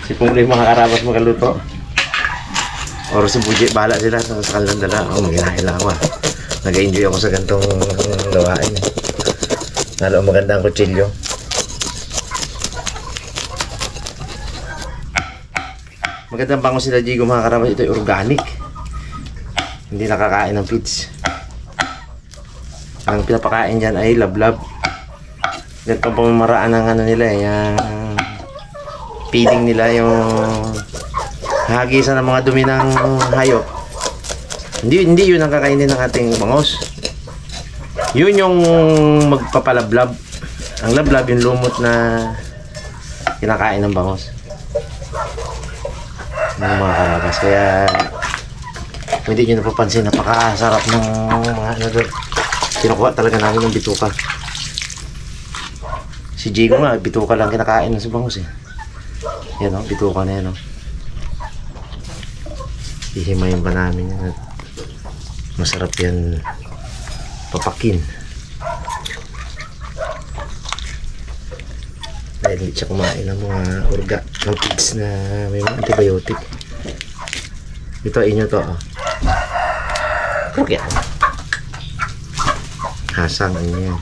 Si Pungli mga karabas magaluto. Or si Buji, bahala sila sa kanilang dala. Ako, maginahin lang ako. Nag-enjoy ako sa gantong gawain. Lalo maganda ang kutsilyo. Magandang bango sila, Jigo, mga karabas. Ito ay organic. Hindi nakakain ng feeds. Ang pinapakain dyan ay lablab. Ganito ang pamamaraan ng ano nila eh. Yung feeding nila, yung hagisan ng mga dumi ng hayop. Hindi yun ang kakainin ng ating bangos. Yun yung magpapalablab. Ang lablab yung lumot na kinakain ng bangos. Ng mga karabas. Kaya hindi nyo napapansin, napakasarap ng mga ano doon. Kinukuha talaga namin yung bituka. Si Jigo nga, bituka lang kinakain ng bangos eh. Yan o, bituka na yan o. Hihimayin pa namin yan. Masarap yan papakin. Dahil hindi siya kumain ng mga orga ng pigs na may mga antibiotic. Ito inyo to o. Kaya hasang ano yan.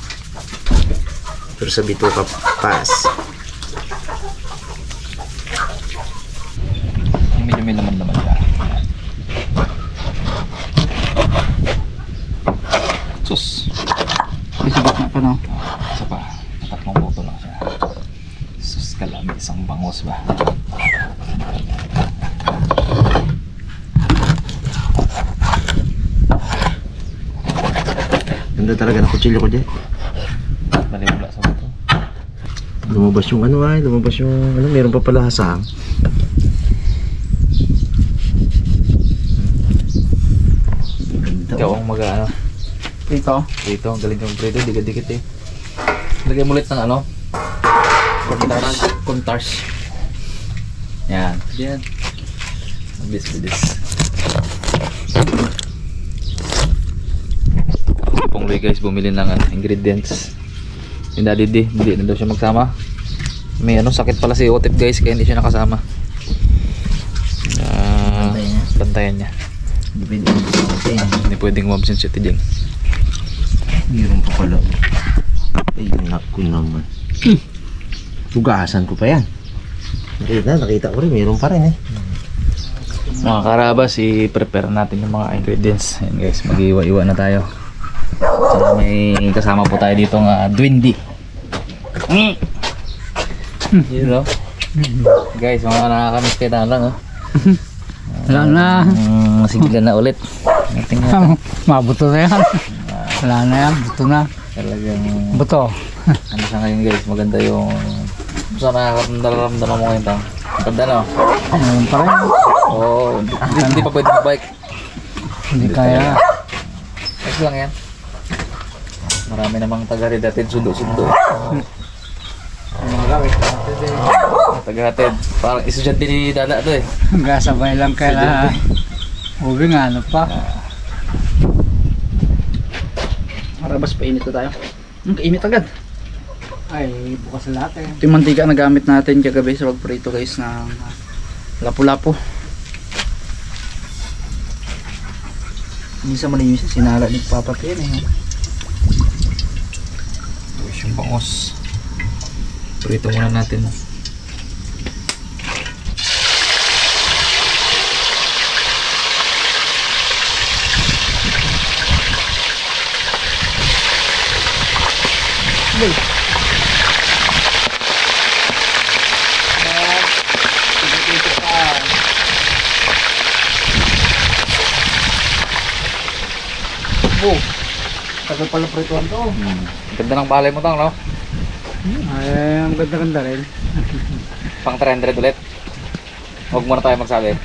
Pero sa bituka pass. Medyo may laman-laman ka. Sus. Isigat na pa no? Isa pa. Tatlong boto lang siya. Sus, kalami isang bangos ba? Ganda talaga na kutsilyo ko dyan. Maliwala sa boto. Lumabas yung ano ay, lumabas yung ano, meron pa pala hasang. Ikaw ang mag-ano? Prito? Prito, ang galing kong prito, dikit-dikit eh. Lagyan mo ulit ng ano? Contars. Yan. Yan. Bilis. Pungloy guys, bumili ng ingredients. Yung Daddy D, hindi na daw siya magsama. May ano, sakit pala si Otip guys, kaya hindi siya nakasama. Bantayan niya. Hindi pwedeng umabsent siya tijeng. Meron pa pala. Ay, naku naman. Tugasan ko pa yan. Nakita ko rin, meron pa rin eh. Mga karabas, i-prepare natin yung mga ingredients. Ayan guys, mag-iwa-iwa na tayo. So, may kasama po tayo dito ng Dwindy. You know? Guys, mga nakakamiss kayo na lang. Wala na. Sigla na ulit. Mabuto na yan. Wala na yan. Buto na. Talagang Buto. ano siya ngayon guys, maganda yung saan nakakaramdaman mo ngayon tang. Ganda no? Ngayon pa rin. Oo, hindi pa pwede mag-bike. Hindi kaya. Next lang yan. Marami namang taga-redatid, sundo-sundo. Taga-hatid. Parang estudyante ni Dada to eh. Gasabay lang kaya. Ubi nga, ano pa. Marabas pa init tayo. Kainit agad. Ay, bukas lahat eh. Ito yung mantika na gamit natin kagabi sa pagprito guys ng lapu-lapu. Hindi sa malinis, sinala ni Papa P yan eh. Tapos yung bangos. Prito muna natin. Oh, tagal pala prituan to. Ganda ng balay mo tang, no? Ay, ang ganda-ganda rin. Pang 300 ulit. Huwag muna tayo magsabi.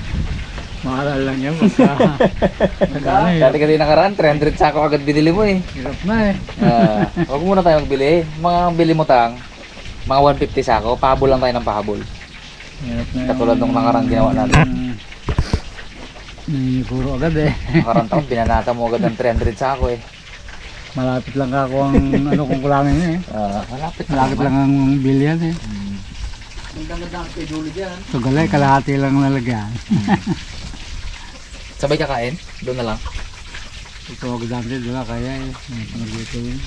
Maalala lang yan. Magkano eh. Dati kasi nakaraan, 300 sako agad binili mo eh. Hirap na eh. Huwag muna tayo magbili. Mga bili mo tang, mga 150 sako, pahabol lang tayo ng pahabol. Hirap na Katulad nung nakaraan ginawa natin. Puro agad eh. Nakaraan taon, binanata mo agad ng 300 sako eh. Malapit lang ako ang ano kung kulangin eh. Malapit Malapit lang ang bilyan eh. So galay, kalahati lang nalagyan. Sabay kakain? Doon na lang. Ito ako dante, doon na kaya eh. Nagluto yun.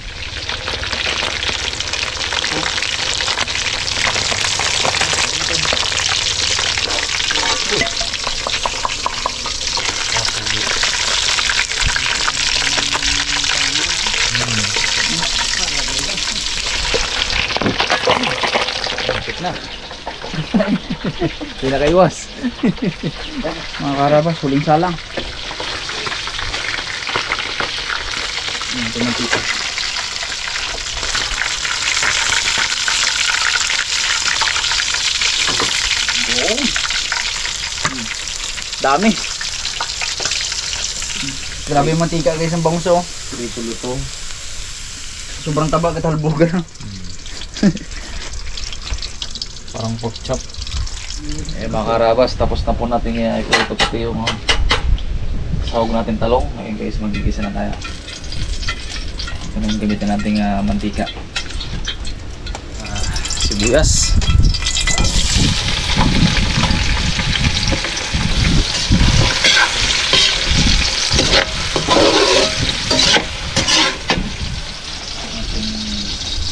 Kapit na. Hindi na kaiwas. Mga karabas, huling salang. Ito mantika. Oh. Dami. Grabe yung mantika guys, ang bangus oh. Dito lutong. Sobrang taba at halbugan. Parang pork chop. Eh mga karabas, tapos na po natin ito pati yung sahog natin talong. Ngayon guys, magigisa na tayo. Ito na yung gamitin nating mantika. Sibuyas.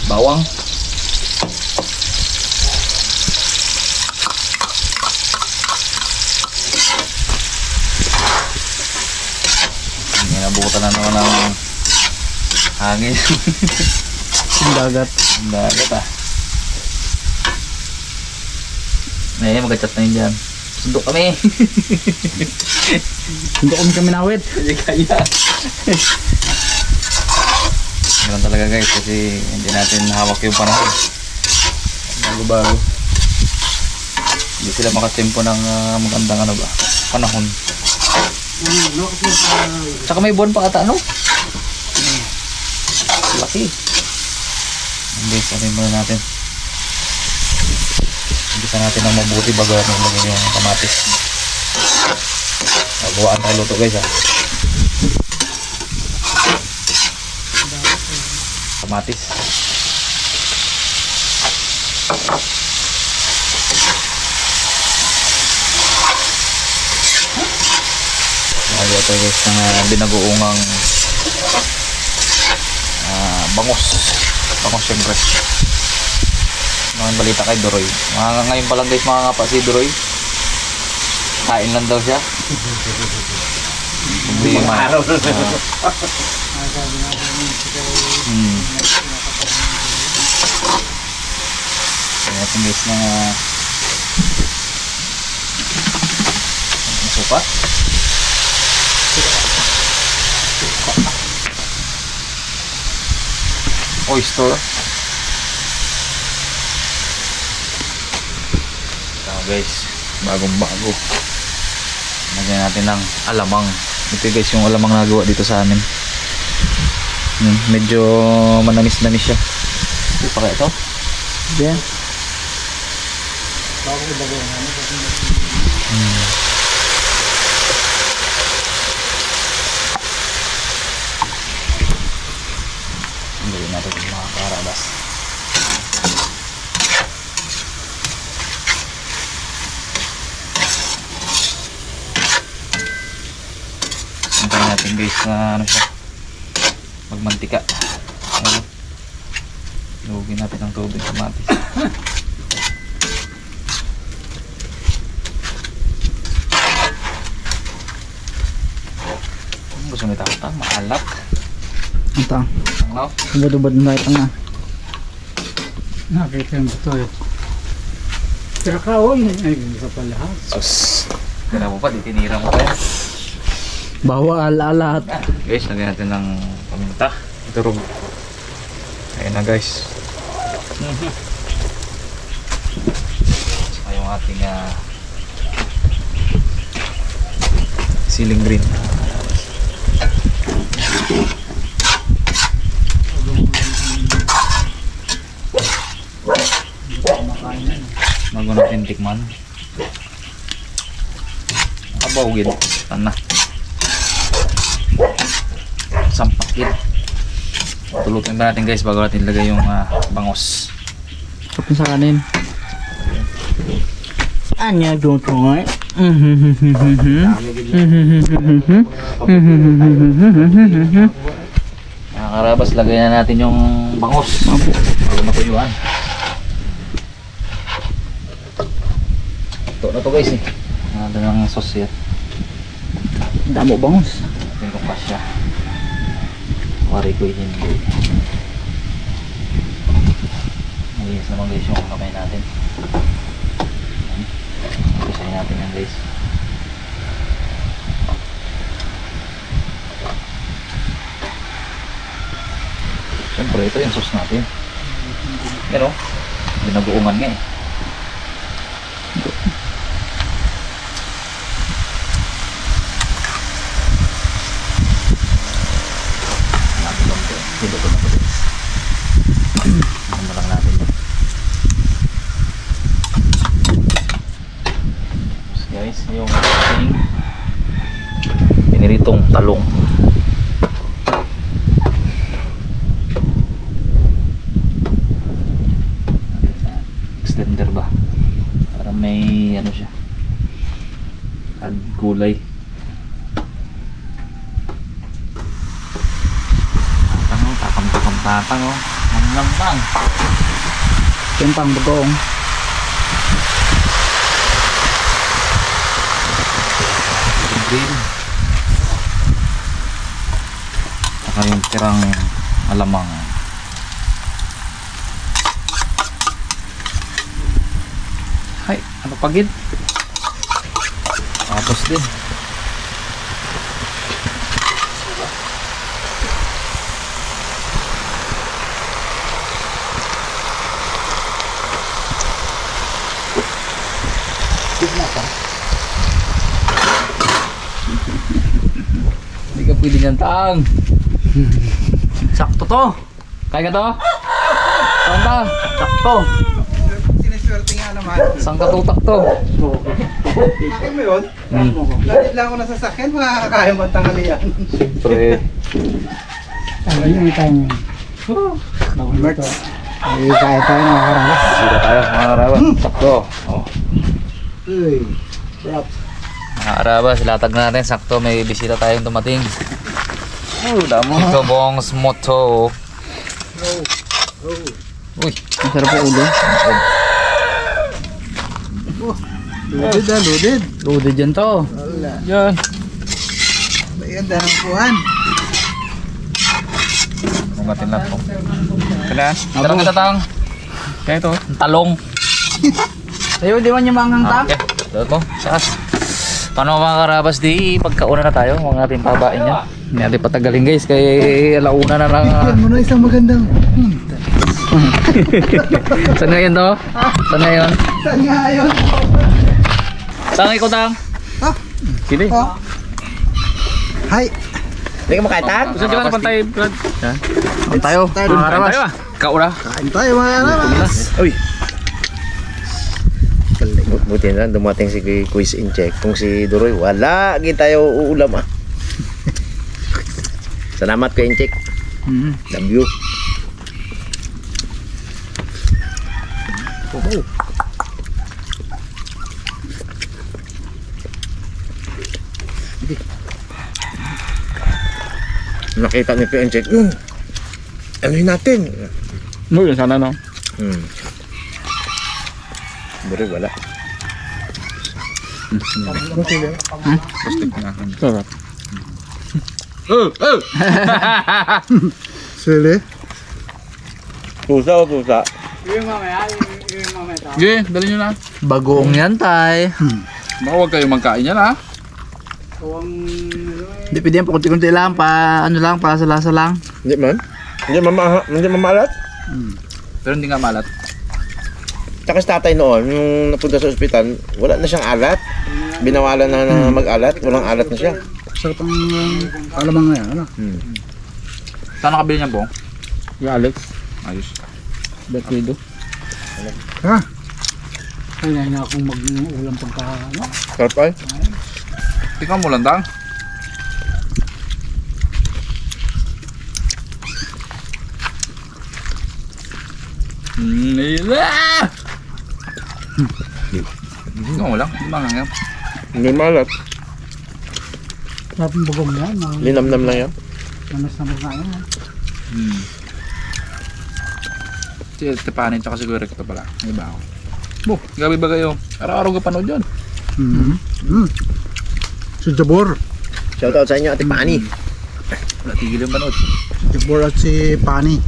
Bawang. Nabutan na naman ng hangin. Dagat. Dagat ah. Eh, mag-chat na yun dyan. Sundok kami. Sundok kami nawit. Hindi kaya. Ganun talaga guys kasi hindi natin hawak yung panahon. Bago-bago. Hindi sila makatempo ng magandang panahon. Tsaka may buwan pa ata, no? Laki. Guys, ano muna natin? Umpisa natin ng mabuti bago natin lagyan yung kamatis. Gawaan tayo luto guys ah. Kamatis. Nagawa tayo guys ng binagoongang bangos. Bangos syempre. Mga balita kay Duroy. Ngayon pa lang guys mga ngapa si Duroy. Kain lang daw siya. Hindi araw na. Kaya natin guys na suka. Oyster. So guys, bagong bago. Lagyan natin ng alamang. Ito guys yung alamang nagawa dito sa amin. Medyo manamis-namis siya. Ito pa kaya ito? Yan. Gawin natin yung mga karabas. Hintayin natin guys na ano siya, magmantika. Lugin natin ang tubig sa kamatis. Gusto nyo takot maalat. Ito. Ano? Ubad-ubad na ito nga. Nakita yung buto eh. Pero kaon eh. Ay, hindi ka pala ha. Sus. Tira mo pa, di tinira mo pa yan. Bawal alat. Guys, lagyan natin ng paminta. Durog. Ayan na guys. Saka yung ating siling green. Bago natin tikman. Nakabawgin. Tan na. Sampakin. Tulutin ba natin guys bago natin ilagay yung bangos. Tapos sa kanin. Anya tutoy. Mga karabas, lagay na natin yung bangos. Bago matuyuan. Ito na to guys eh. Nandun ang sauce yan. Damo bangus. Ito yung kasya. Wari ko hindi. Ayos naman guys yung kamay natin. Pisahin natin yan guys. Siyempre ito yung sauce natin. Pero binagoongan nga eh. Dito ko na po guys. Ano lang natin yan. Tapos guys, yung ating piniritong talong. Extender ba? Para may ano siya. At gulay. Tatang oh. Ang lambang. Kempang bagong. Green. Saka yung tirang alamang. Hay, ano pagid? Tapos din. Hindi ka pwede nyan taang. Sakto to. Kaya ka to? Saan ka? Sakto. Siniswerte nga naman. Saan ka tutak to? Akin mo yun? Lapit lang ako nasa sakyan, makakakaya mo ang tanghalian. Siyempre. Ano yung time? Merch. Ay, kaya tayo nakakarala. Sila tayo mga karaban. Sakto. Oh. Uy. Mga karaban, silatag natin. Sakto, may bisita tayong dumating. Damo. Ito Bongs Moto. Uy. Ang sarap po ulo. Loaded ah, loaded. Loaded dyan to. Wala. Yan. Ganda ng kuhan. Mungatin lang po. Kaya? Darang kita tang. Kaya ito. Talong. Ayaw, di man yung mangang tang. Okay. Ito to. Saas. Paano mga karabas di pagkauna na tayo. Huwag natin pabain yan. Hindi natin patagalin guys. Kaya alauna na lang. Yan mo na isang magandang. Saan nga yun to? Saan nga yun? Saan nga yun? Saan nga ikaw tang? Ha? Sige. Oh. Hi. Hindi ka makaitan? Saan ka na pantay Brad? Tayo. Mga karabas. Tayo ah. Kauna. Kain tayo mga karabas. Uy! Buti na dumating si Quiz in Check. Kung si Duroy, wala. Hindi tayo uulam ah. Salamat ko in Check. Love you. Nakita ni Kuya in Check. Ano yun natin? No, yun sana no. Duroy, wala. Sarap. Sili. Pusa o pusa? Sige, dali nyo na. Bagoong yan, tay. Baka huwag kayo magkain yan ha. Hindi pwede yan, pakunti-kunti lang, ano lang, para sa lasa lang. Hindi man. Hindi mamalat. Pero hindi nga malat. Tsaka si tatay noon, nung napunta sa ospital, wala na siyang alat. Binawalan na mag-alat, walang alat na siya. Sarap ang alamang nga yan. Ano? Saan nakabili niyan po? Yung Alex. Ayos. Bakido. Ha? Kaya na akong mag-ulam pagka, Sarap ay. Ikaw mo lang dang. Oo lang, hindi manghang. Hindi malat. Sarap yung bugong yan. Linamnam lang yan. Manas na magkain. Si Tepanin tsaka siguro recto pala. May iba ako. Bo, gabi ba kayo? Araw-araw ka panood yun. Si Jabor. Shoutout sa inyo, Ate Pani. Wala tigil yung panood. Si Jabor at si Pani.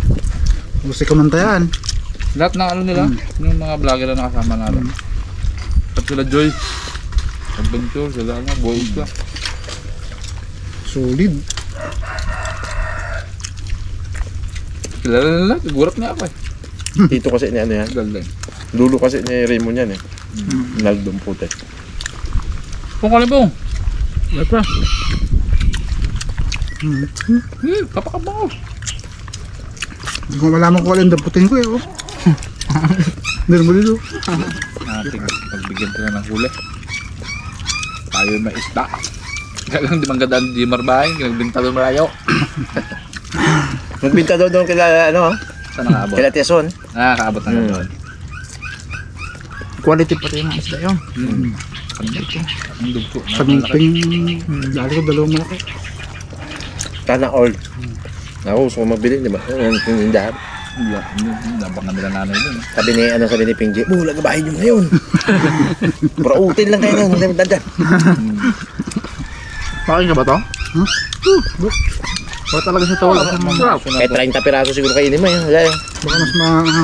O si Kamantayan. Lahat ng ano nila, yung mga vlogger na nakasama natin. At sila Joy. Adventure, sila ano, boys ka. Solid. Kilala nila, gurat nga ako eh. Tito kasi ni ano yan. Galing. Dulo kasi ni Raymond yan eh. Naldong puti. Kung kalibong. Wala pa. Kapakabaw. Hindi ko malaman kung alin damputin ko eh. Oh. Hindi mo dito. Ating pagbigyan sila ng huli. Tayo may isda. Galang di manggadaan di marbahin, nagbinta doon marayo. Magbinta daw doon kila, ano, Saan nakaabot? kila Tiason. Nakakaabot na doon. Quality pati yung isda yun. Ang dugto. Kamingping. Dali ko dalawang malaki. Sana all. Ako, gusto ko magbili, di ba? Yung dahil. Nabangan nila nanay doon. Sabi ni Pingji, bulag bahay nyo ngayon. Puro utin lang kayo ngayon. Dandan. Pakain ka ba to? Wala talaga siya tawag. Sarap. Kahit 30 piraso siguro kainin mo yun. Wala yun. Baka mas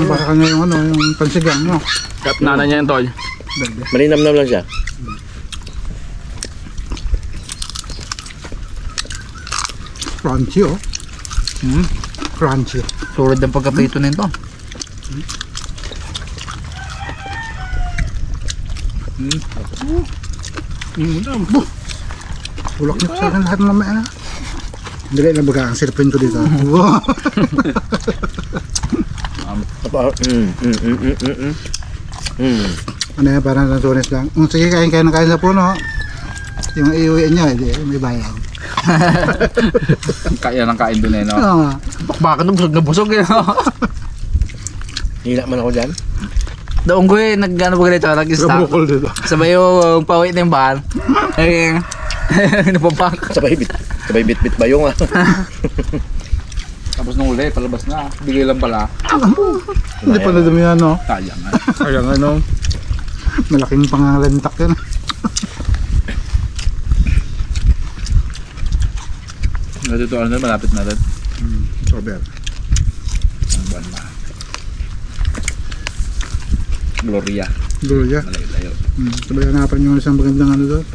baka kanya yung ano, yung pansigang no. Kap nana niya yung tol. Malinamnam lang siya. Crunchy oh. Crunchy. Solid ang pagkaprito nito. Bulak nito sa akin lahat ng mamaya na. Dali na baga ang sirpin ko dito. Wow. Ano yan, parang natunis lang. Sige, kain sa puno. Yung iuwiin niya, may bayan. Kaya ng kain doon eh, no? Oo. Bakbakan na busog eh. Hila man ako dyan. Doon ko eh, nag-ano ba ganito, nag-stop. Bukol dito. Sabay yung pauwi na yung bahan. Eh, napapak. Sabay bit-bit ba yung Tapos nung uli, palabas na. Bigay lang pala. Hindi pa nadumi yan, no? Sayang nga. Kaya nga, no? Malaking pangalantak yan. Dito ano, malapit na rin. Sober. Ang buwan na. Gloria. Gloria. Malayo-layo. Sabay hanapan nyo isang magandang ano doon.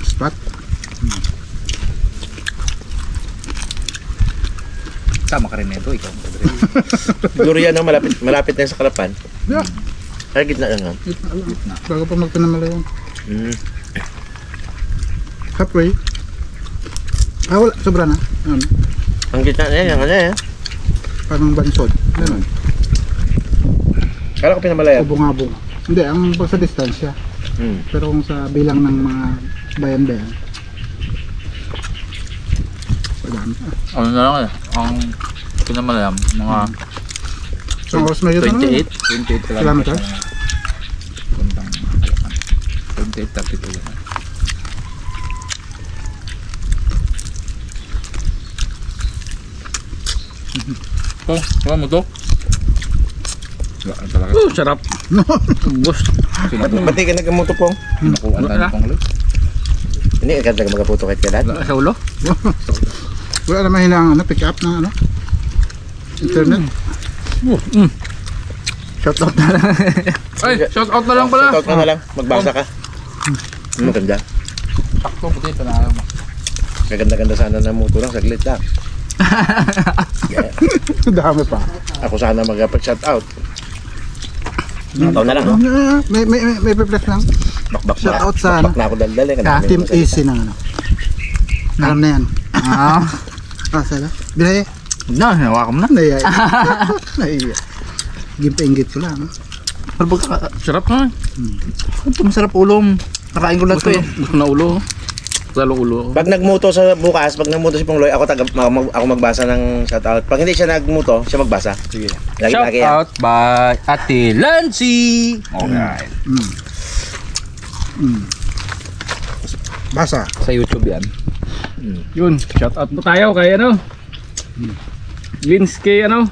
Spot. Tama ka rin nito, ikaw. Gloria na malapit na yun sa Kalapan. Yeah. Ay, gitna lang ha. Bago pa magpinamalayan. Halfway. Wala. Sobra na. Ang gitna na yan, ano yan. Parang bansod. Ganun. Kala ko pinamalayan. Bubong-abong. Hindi, ang pag sa distansya. Pero kung sa bilang ng mga bayan-bayan. Pagdaan pa. Ano na lang eh. Ang pinamalayam, mga Isang oras na yun. 28 Kilometers? Puntang 28, 32 lang. Oh, kaya mo to? Wala na talaga. Sarap. Gusto. Ba't di ka nagkamuto pong? Nakuha na ng panglo. Hindi ka nagmaputo kahit kailan. Sa ulo? Wala naman hilang ano, pick up na ano. Internet. Shout out na lang. Ay, shout out na lang pala. Shout out ka na lang. Magbasa ka. Maganda. Takto puti ito na. Maganda-ganda sana na motor lang. Saglit lang. Yeah. Dami pa. Ako sana mag-shout out. Ikaw na lang, no? May press lang. Bakbak Shout out sa ano. Bakbak na ako daldal. Team AC na ano. Alam na yan. Sala. Bilay. Na, hinawakan mo na. Naiya. Naiya. Gimpainggit ko lang. Pero pagka, sarap na. Ito masarap ulo. Nakain ko lang ito eh. Gusto na ulo. Lalong ulo. Pag nagmuto sa bukas, pag nagmuto si Pongloy, ako ako magbasa ng shoutout. Pag hindi siya nagmuto, siya magbasa. Sige. Lagi Shout yan. out by Ate Lancy. Alright. Basa. Sa YouTube yan. Yun, shout out po tayo kay ano. Vince kay ano.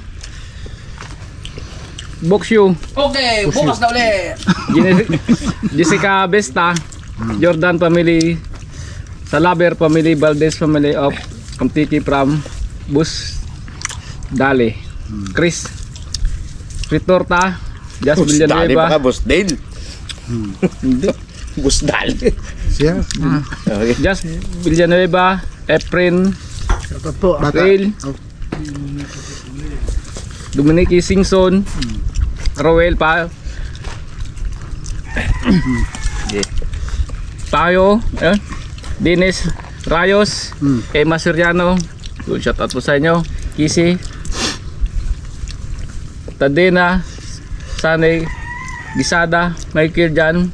Box you. Okay, bukas na ulit. Jessica Besta, Jordan family, Salaber family, Valdez family of Kamtiki from Bus Dale, Chris Ritorta, Just Busdali pa ka, Villanueva, Busdale. hindi, Busdale. Siya. Okay. Just Villanueva, Efren, Bata. Rail, Dominique Singson, Roel pa, Tayo, Dennis Rayos, Emma Soriano, shout out po sa inyo, Kisi, Tadena, Sanay, Gisada, Michael Jan,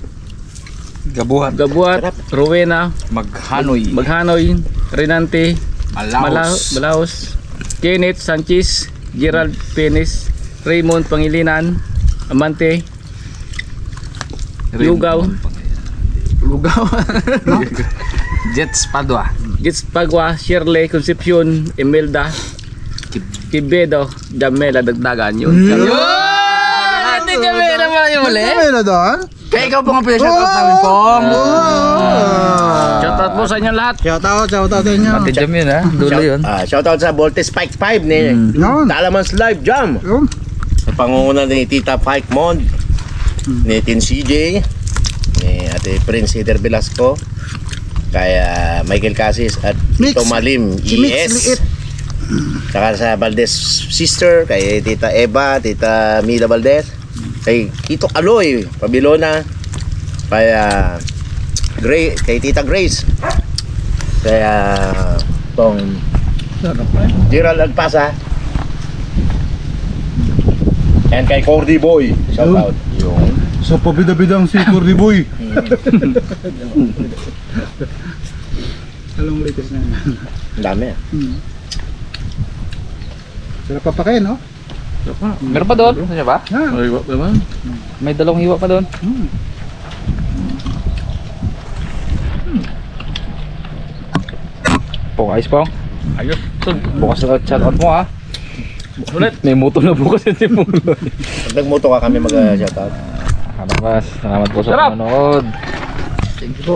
Gabuhat. Gabuat, Rowena, Maghanoy. Maghanoy, Renante, Malahos. Malaos, Kenneth Sanchez, Gerald Penis, Raymond Pangilinan, Amante, Lugaw, Jets Padua. Gits Pagwa, Shirley Concepcion, Imelda, Kibedo, Jamela, dagdagan yun. Hindi kami naman yung uli. Ano na doon? Kaya ikaw po nga pinashoutout namin, Pong. Shout out po sa inyo lahat. Shout out sa inyo. Ate Jam yun ha. Dulo yun. Shoutout sa Voltes Spike 5 ni Yun. Talamans Live Jam. Yun. Sa pangunguna ni Tita Pike Mond, ni Tin CJ, ni Ate Prince Hider Velasco, kaya Michael Casis at Mix. Tito Malim Si Mix ES. Liit. Saka sa Valdez sister, kay Tita Eva, Tita Mila Valdez, kay Tito Aloy, Pabilona, kaya kay Tita Grace, kaya tong Gerald Alpasa, and kay Cordy Boy, shout out. So pabida-bidang si Cordy Boy. Anong latest na yan? Ang dami. Sarap papakain, no? Meron pa doon? Ano ba? Ha? May dalawang hiwa pa doon. Pong, ayos Pong. Ayos. Bukas na shoutout mo ha. Ulit. May moto na bukas yun si Pong. Pag nagmuto ka kami mag-shout out. Salamat po sa panonood. Thank you po.